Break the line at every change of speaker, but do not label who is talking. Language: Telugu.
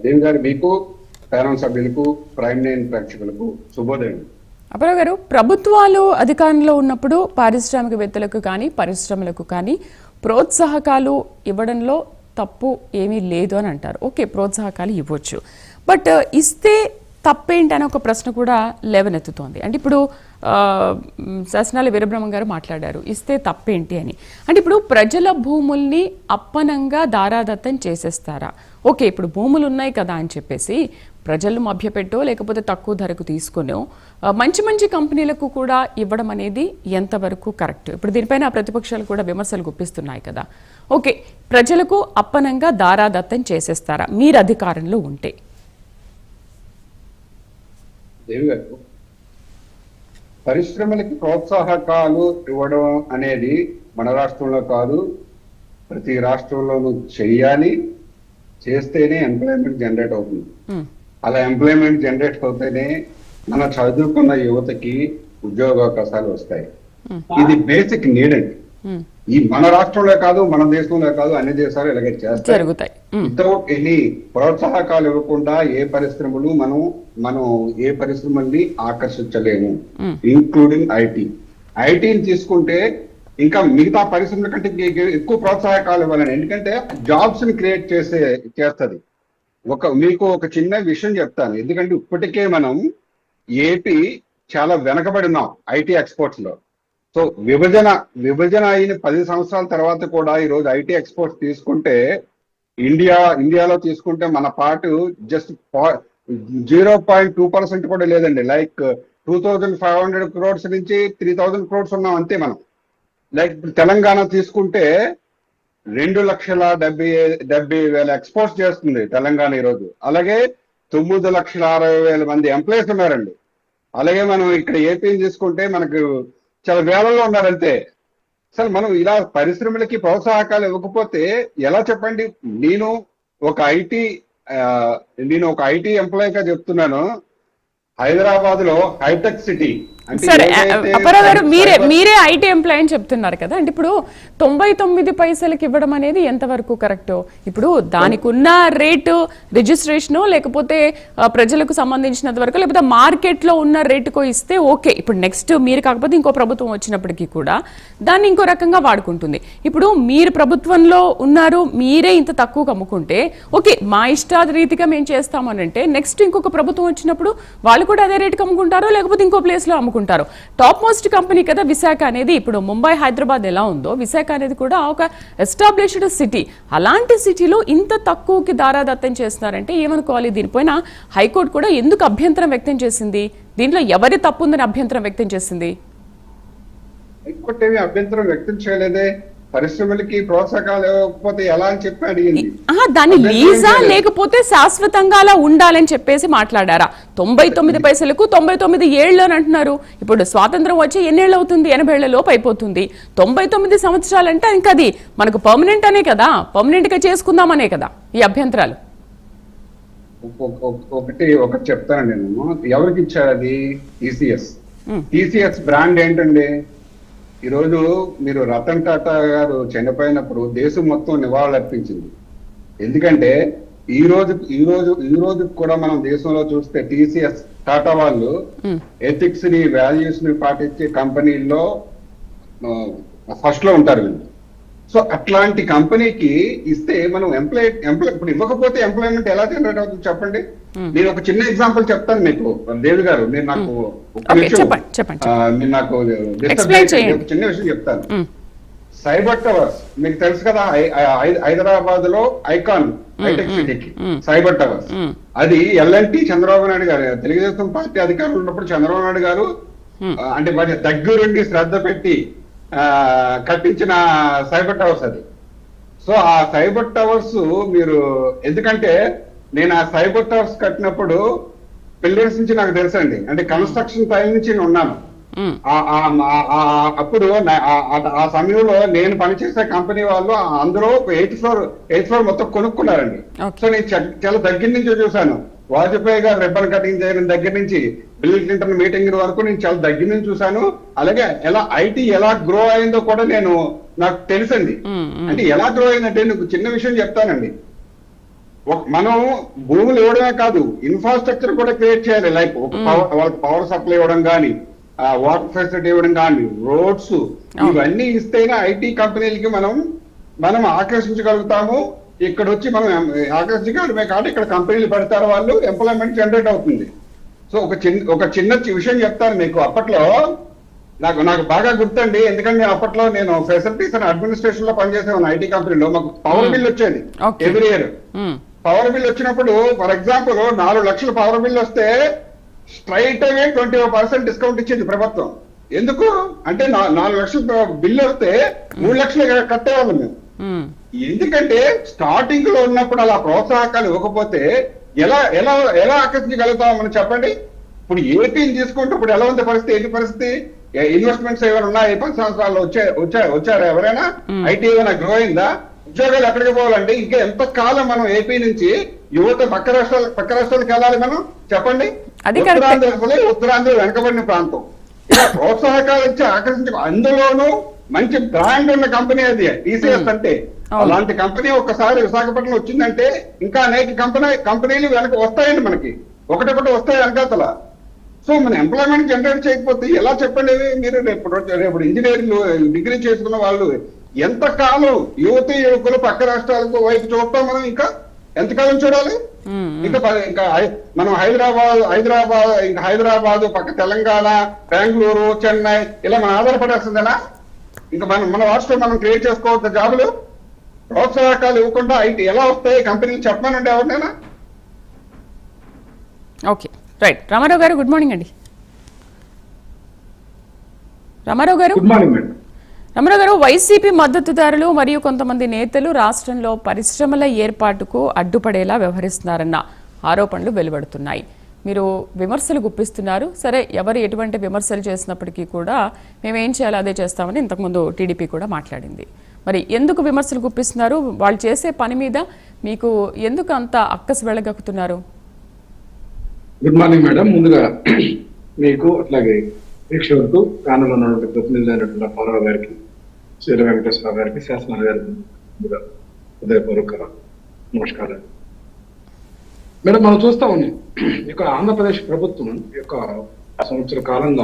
దేవి గారు మీకు, ప్యానల్ సభ్యులకు, ప్రైమ్ 9 ప్రేక్షకులకు శుభోదయం.
అపరావ్ గారు, ప్రభుత్వాలు అధికారంలో ఉన్నప్పుడు పారిశ్రామికవేత్తలకు కానీ పరిశ్రమలకు కానీ ప్రోత్సాహకాలు ఇవ్వడంలో తప్పు ఏమీ లేదు అని అంటారు. ఓకే, ప్రోత్సాహకాలు ఇవ్వచ్చు, బట్ ఇస్తే తప్పేంటి అనే ఒక ప్రశ్న కూడా లేవనెత్తుతోంది. అంటే ఇప్పుడు శాసనాల వీరబ్రహ్మం గారు మాట్లాడారు, ఇస్తే తప్పేంటి అని. అంటే ఇప్పుడు ప్రజల భూముల్ని అప్పనంగా దారాదత్తం చేసేస్తారా? ఓకే, ఇప్పుడు భూములు ఉన్నాయి కదా అని చెప్పేసి ప్రజలను మభ్యపెట్టో లేకపోతే తక్కువ ధరకు తీసుకునో మంచి మంచి కంపెనీలకు కూడా ఇవ్వడం అనేది ఎంతవరకు కరెక్ట్? ఇప్పుడు దీనిపైన ప్రతిపక్షాలు కూడా విమర్శలు గుప్పిస్తున్నాయి కదా. ఓకే, ప్రజలకు అప్పనంగా దారాదత్తం చేసేస్తారా మీరు అధికారంలో ఉంటే?
దేవి గారు, పరిశ్రమలకి ప్రోత్సాహకాలు ఇవ్వడం అనేది మన రాష్ట్రంలో కాదు, ప్రతి రాష్ట్రంలోనూ చెయ్యాలి. చేస్తేనే ఎంప్లాయ్మెంట్ జనరేట్ అవుతుంది. అలా ఎంప్లాయ్మెంట్ జనరేట్ అవుతేనే మన చదువుకున్న యువతకి ఉద్యోగావకాశాలు వస్తాయి. ఇది బేసిక్ నీడ్ అండి. ఈ మన రాష్ట్రంలో కాదు, మన దేశంలో కాదు, అన్ని దేశాలు ఇలాగే చేస్తాయి. వితౌట్ ఎనీ ప్రోత్సాహకాలు ఇవ్వకుండా ఏ పరిశ్రమలు మనం ఏ పరిశ్రమల్ని ఆకర్షించలేము, ఇంక్లూడింగ్ ఐటీని తీసుకుంటే ఇంకా మిగతా పరిశ్రమల కంటే ఎక్కువ ప్రోత్సాహకాలు ఇవ్వాలని. ఎందుకంటే జాబ్స్ ని క్రియేట్ చేస్తుంది. మీకు ఒక చిన్న విషయం చెప్తాను. ఎందుకంటే ఇప్పటికే మనం ఏపీ చాలా వెనకబడినాం ఐటీ ఎక్స్పోర్ట్స్ లో. సో విభజన అయిన 10 సంవత్సరాల తర్వాత కూడా ఈరోజు ఐటీ ఎక్స్పోర్ట్స్ తీసుకుంటే ఇండియాలో తీసుకుంటే మన పార్ట్ జస్ట్ 0.2% కూడా లేదండి. లైక్ 2500 crores నుంచి 3000 crores ఉన్నాం అంతే మనం. లైక్ తెలంగాణ తీసుకుంటే 2,70,000 ఎక్స్పోర్ట్స్ చేస్తుంది తెలంగాణ ఈరోజు. అలాగే 9,60,000 మంది ఎంప్లాయీస్ ఉన్నారండి. అలాగే మనం ఇక్కడ ఏపీని తీసుకుంటే మనకు చాలా వేలల్లో ఉన్నారంతే. అసలు మనం ఇలా పరిశ్రమలకి ప్రోత్సాహకాలు ఇవ్వకపోతే ఎలా చెప్పండి? నేను ఒక ఐటీ ఎంప్లాయీగా చెప్తున్నాను. హైదరాబాద్ లో హైటెక్ సిటీ
సరే, అపరావ్ గారు, మీరే ఐటీ ఎంప్లాయ్ అని చెప్తున్నారు కదా. అంటే ఇప్పుడు 99 పైసలకి ఇవ్వడం అనేది ఎంతవరకు కరెక్ట్? ఇప్పుడు దానికి ఉన్న రేటు రిజిస్ట్రేషను లేకపోతే ప్రజలకు సంబంధించినంత వరకు లేకపోతే మార్కెట్లో ఉన్న రేటుకో ఇస్తే ఓకే. ఇప్పుడు నెక్స్ట్ మీరు కాకపోతే ఇంకో ప్రభుత్వం వచ్చినప్పటికీ కూడా దాన్ని ఇంకో రకంగా వాడుకుంటుంది. ఇప్పుడు మీరు ప్రభుత్వంలో ఉన్నారు, మీరే ఇంత తక్కువకు అమ్ముకుంటే ఓకే, మా ఇష్టారీతిగా మేము చేస్తామనంటే నెక్స్ట్ ఇంకొక ప్రభుత్వం వచ్చినప్పుడు వాళ్ళు కూడా అదే రేటుకి అమ్ముకుంటారో లేకపోతే ఇంకో ప్లేస్లో అమ్ముకుంటారు. టాప్ మోస్ట్ కంపెనీ కదా విశాఖ అనేది. ఇప్పుడు ముంబై, హైదరాబాద్ ఎలా ఉందో విశాఖ అనేది కూడా ఒక ఎస్టాబ్లిష్డ్ సిటీ. అలాంటి సిటీలో ఇంత తక్కువకి దారాదత్తం చేస్తున్నారంటే ఏమనుకోవాలి? దీనిపైన హైకోర్టు కూడా ఎందుకు అభ్యంతరం వ్యక్తం చేసింది? దీంట్లో ఎవరి తప్పు ఉందని అభ్యంతరం వ్యక్తం చేసింది?
హైకోర్టు ఏమి అభ్యంతరం వ్యక్తం చేయలేదే. పరిశ్రమలకి ప్రోత్సాహకాలు ఇవ్వకపోతే ఎలా అని చెప్పి అడిగింది.
దాన్ని లీజా లేకపోతే శాశ్వతంగా అలా ఉండాలని చెప్పేసి మాట్లాడారా? 99 పైసలకు 99 ఏళ్ళు అని అంటున్నారు. ఇప్పుడు స్వాతంత్రం వచ్చి ఎన్నేళ్ళు అవుతుంది? 80 ఏళ్ల లోపు అయిపోతుంది. 99 సంవత్సరాలంటే ఇంకా అది మనకు పర్మనెంట్ అనే కదా, పర్మనెంట్ గా చేసుకుందామనే కదా ఈ అభ్యంతరాలు.
ఒకటి చెప్తానండి నేను. ఎవరికి ఇచ్చారు అది? టీసీఎస్ బ్రాండ్ ఏంటండి? ఈరోజు మీరు రతన్ టాటా గారు చనిపోయినప్పుడు దేశం మొత్తం నివాళులు అర్పించింది. ఎందుకంటే ఈ రోజు కూడా మనం దేశంలో చూస్తే టీసీఎస్, టాటా వాళ్ళు ఎథిక్స్ ని, వాల్యూస్ ని పాటించే కంపెనీల్లో ఫస్ట్ లో ఉంటారు వీళ్ళు. సో అట్లాంటి కంపెనీకి ఇస్తే మనం ఇప్పుడు ఇవ్వకపోతే ఎంప్లాయ్మెంట్ ఎలా జనరేట్ అవుతుంది చెప్పండి? నేను ఒక చిన్న ఎగ్జాంపుల్ చెప్తాను మీకు దేవి గారు. మీరు నాకు చిన్న విషయం చెప్తాను. సైబర్ టవర్స్ మీకు తెలుసు కదా, హైదరాబాద్ లో ఐకాన్ హైటెక్ సిటీకి సైబర్ టవర్స్. అది ఎల్ఎన్టీ చంద్రబాబు నాయుడు గారు తెలుగుదేశం పార్టీ అధికారులు ఉన్నప్పుడు చంద్రబాబు నాయుడు గారు అంటే వాటి దగ్గరుండి శ్రద్ధ పెట్టి కట్టించిన సైబర్ టవర్స్ అది. సో ఆ సైబర్ టవర్స్ మీరు ఎందుకంటే నేను ఆ సైబర్ టవర్స్ కట్టినప్పుడు పిల్లర్స్ నుంచి నాకు తెలుసండి. అంటే కన్స్ట్రక్షన్ టైం నుంచి నేను ఉన్నాను. అప్పుడు ఆ సమయంలో నేను పనిచేసే కంపెనీ వాళ్ళు అందులో 8th ఫ్లోర్ మొత్తం కొనుక్కున్నారండి. సో నేను చాలా దగ్గర నుంచి చూశాను. వాజ్పేయి గారు రిబ్బన్ కటింగ్ చేయడం దగ్గర నుంచి బిల్ క్లింటన్ మీటింగ్ వరకు నేను చాలా దగ్గర నుంచి చూశాను. అలాగే ఐటీ ఎలా గ్రో అయిందో కూడా నాకు తెలుసండి. అంటే ఎలా గ్రో అయిందంటే నీకు చిన్న విషయం చెప్తానండి. మనం భూములు ఇవ్వడమే కాదు, ఇన్ఫ్రాస్ట్రక్చర్ కూడా క్రియేట్ చేయాలి. లైక్ వాళ్ళకి పవర్ సప్లై ఇవ్వడం కానీ, వాటర్ ఫెసిలిటీ ఇవ్వడం కానీ, రోడ్స్, ఇవన్నీ ఇస్తేనే ఐటీ కంపెనీలకి మనం ఆకర్షించగలుగుతాము. ఇక్కడ వచ్చి మనం ఆకర్షించగలమే కాబట్టి ఇక్కడ కంపెనీలు పెడతారు, వాళ్ళు ఎంప్లాయ్మెంట్ జనరేట్ అవుతుంది. సో ఒక చిన్న విషయం చెప్తాను మీకు. అప్పట్లో నాకు బాగా గుర్తండి, ఎందుకంటే నేను అప్పట్లో ఫెసిలిటీస్ అండ్ అడ్మినిస్ట్రేషన్ లో పనిచేసేవాను ఐటీ కంపెనీలో. మాకు పవర్ బిల్ వచ్చేది ఎవ్రీ ఇయర్. పవర్ బిల్ వచ్చినప్పుడు ఫర్ ఎగ్జాంపుల్ 4 లక్షల పవర్ బిల్ వస్తే స్ట్రైట్ అవే 20% డిస్కౌంట్ ఇచ్చింది ప్రభుత్వం. ఎందుకు అంటే 4 లక్షల బిల్లు వస్తే 3 లక్షలు కట్టేవాళ్ళం మేము. ఎందుకంటే స్టార్టింగ్ లో ఉన్నప్పుడు అలా ప్రోత్సాహకాలు ఇవ్వకపోతే ఎలా ఎలా ఎలా ఆకర్షించగలుగుతాం మనం చెప్పండి. ఇప్పుడు ఏపీని తీసుకుంటే ఇప్పుడు ఎలా ఉంది పరిస్థితి, ఏంటి పరిస్థితి? ఇన్వెస్ట్మెంట్స్ ఏమైనా ఉన్నాయి 10 సంవత్సరాల్లో వచ్చారా ఎవరైనా? ఐటీ ఏమైనా గ్రో అయిందా? ఉద్యోగాలు ఎక్కడికి పోవాలండి? ఇంకా ఎంత కాలం మనం ఏపీ నుంచి యువత పక్క రాష్ట్రాలకు వెళ్ళాలి మనం చెప్పండి? ఉత్తరాంధ్ర వెనకబడిన ప్రాంతం. ఇలా ప్రోత్సాహకాలు ఇచ్చి అందులోనూ మంచి బ్రాండ్ ఉన్న కంపెనీ అది టీసీఎస్ అంటే. అలాంటి కంపెనీ ఒక్కసారి విశాఖపట్నం వచ్చిందంటే ఇంకా అనేక కంపెనీలు వెనక వస్తాయండి, మనకి ఒకటొకటి వస్తాయి వెనకాతల. సో మన ఎంప్లాయ్మెంట్ జనరేట్ చేయకపోతే ఎలా చెప్పండి మీరు? రేపు ఇంజనీరింగ్ డిగ్రీ చేసుకున్న వాళ్ళు ఎంతకాలం యువకులు పక్క రాష్ట్రాలకు వైపు చూస్తాం మనం? ఇంకా ఎంతకాలం చూడాలి? ఇంకా మనం హైదరాబాద్ పక్క తెలంగాణ, బెంగళూరు, చెన్నై ఇలా మనం ఆధారపడాల్సిందేనా? ఇంకా మన రాష్ట్రం మనం క్రియేట్ చేసుకోవద్దు జాబులు? ప్రోత్సాహకాలు ఇవ్వకుండా ఐటీ ఎలా వస్తాయి కంపెనీలు చెప్పమనండి ఎవరినైనా.
Okay, right. రామారావు గారు గుడ్ మార్నింగ్ అండి. రామారావు గారు
గుడ్ మార్నింగ్ మేడం.
రామారావు గారు, వైసీపీ మద్దతుదారులు మరియు కొంతమంది నేతలు రాష్ట్రంలో పరిశ్రమల ఏర్పాటుకు అడ్డుపడేలా వ్యవహరిస్తున్నారన్న ఆరోపణలు వెలువడుతున్నాయి. మీరు విమర్శలు గుప్పిస్తున్నారు. సరే, ఎవరు ఎటువంటి విమర్శలు చేసినప్పటికీ కూడా మేమేం చేయాలో అదే చేస్తామని ఇంతకుముందు టీడీపీ కూడా మాట్లాడింది. మరి ఎందుకు విమర్శలు గుప్పిస్తున్నారు? వాళ్ళు చేసే పని మీద మీకు ఎందుకు అంత అక్కసు వెళ్ళగక్కుతున్నారు?
Good morning madam. ముందుగా మీకు అట్లాగే ప్రేక్షకులకు ప్యానల్ ఉన్నటువంటి ప్రతినిధులైనటువంటి పౌరవ గారికి, శ్రీ వెంకటేశ్వర గారికి, శాసన గారికి ముందుగా హృదయపూర్వక నమస్కారాలు. మేడం, మనం చూస్తా ఉన్నాం ఇక్కడ ఆంధ్రప్రదేశ్ ప్రభుత్వం యొక్క సంవత్సర కాలంగా